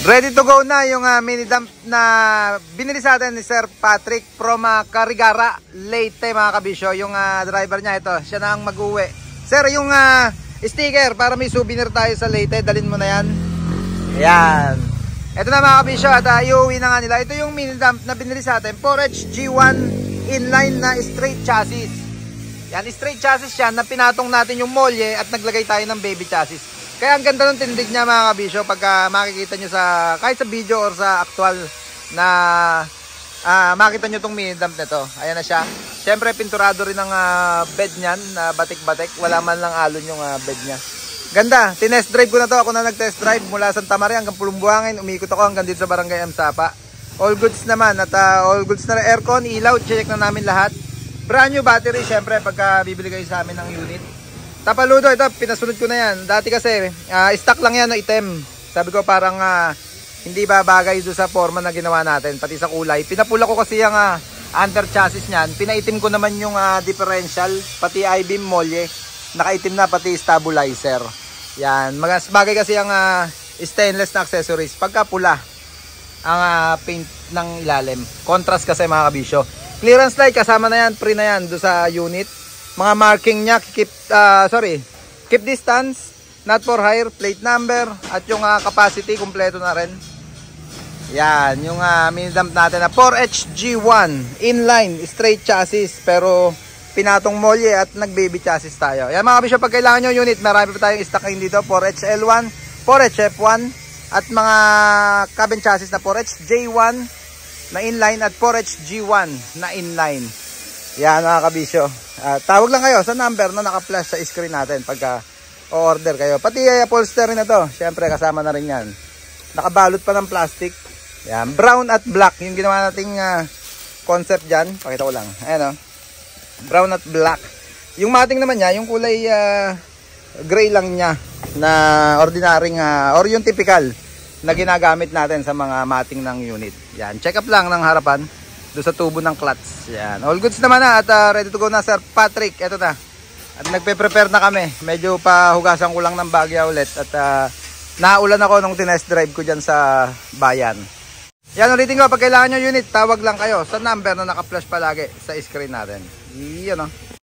Ready to go na yung mini dump na binili sa atin ni Sir Patrick from Carigara, Leyte mga kabisyo. Yung driver niya ito, siya na ang mag-uwi. Sir, yung sticker para may souvenir tayo sa Leyte, dalhin mo na yan. Ayan. Ito na mga kabisyo at iuwi na nga nila. Ito yung mini dump na binili sa atin, 4H G1 inline na straight chassis. Yan, straight chassis yan na pinatong natin yung molye at naglagay tayo ng baby chassis. Kaya ang ganda ng tindig niya mga kabisyo pagka makikita nyo sa kahit sa video or sa actual na makita nyo itong mini dump nito. Ayan na siya. Siyempre pinturado rin ang bed niyan na batik-batik. Wala man lang alon yung bed niya. Ganda. Tinest drive ko na to. Ako na nag-test drive mula Santa Maria hanggang Pulumbuangin. Umikot ako hanggang dito sa Barangay Amsapa. All goods naman at all goods na rin. Aircon, ilaw, check na namin lahat. Brand new battery siyempre pagka bibili kayo sa amin ng unit. Tapaludo, ito pinasunod ko na yan. Dati kasi stock lang yan no, item. Sabi ko parang hindi ba bagay doon sa forma na ginawa natin, pati sa kulay. Pinapula ko kasi yung under chassis niyan. Pinaitim ko naman yung differential, pati I-beam molye. Nakaitim na pati stabilizer. Yan, bagay kasi yung stainless na accessories pagka pula ang paint ng ilalim. Contrast kasi mga kabisyo. Clearance light kasama na yan, free na yan doon sa unit. Mga marking niya, keep distance, not for hire, plate number, at yung capacity, kumpleto na rin. Yan, yung mini dump natin na 4HG1, inline, straight chassis, pero pinatong molye at nag-baby chassis tayo. Yan mga kabisyo, pag kailangan nyo unit, marami pa tayong stock dito, 4HL1, 4HF1, at mga cabin chassis na 4HJ1 na inline at 4HG1 na inline. Yan mga kabisyo. Tawag lang kayo sa number na naka-flash sa screen natin pagka o-order kayo. Pati upholster rin na to. Siyempre kasama na rin yan. Nakabalot pa ng plastic. Yan. Brown at black. Yung ginawa nating concept dyan. Pakita ko lang. Ayan o. Brown at black. Yung mating naman niya, yung kulay gray lang niya na ordinaryong or yung typical na ginagamit natin sa mga mating ng unit. Yan. Check up lang ng harapan. Doon sa tubo ng clutch. Yan. All goods naman na at ready to go na Sir Patrick. Ito na. At nagpe-prepare na kami. Medyo pahugasan ko lang ng bagya ulit. At naulan ako nung tinest drive ko dyan sa bayan. Yan, ulitin ko. Pag kailangan nyo unit, tawag lang kayo sa number na naka-flash palagi sa screen natin. Yan o.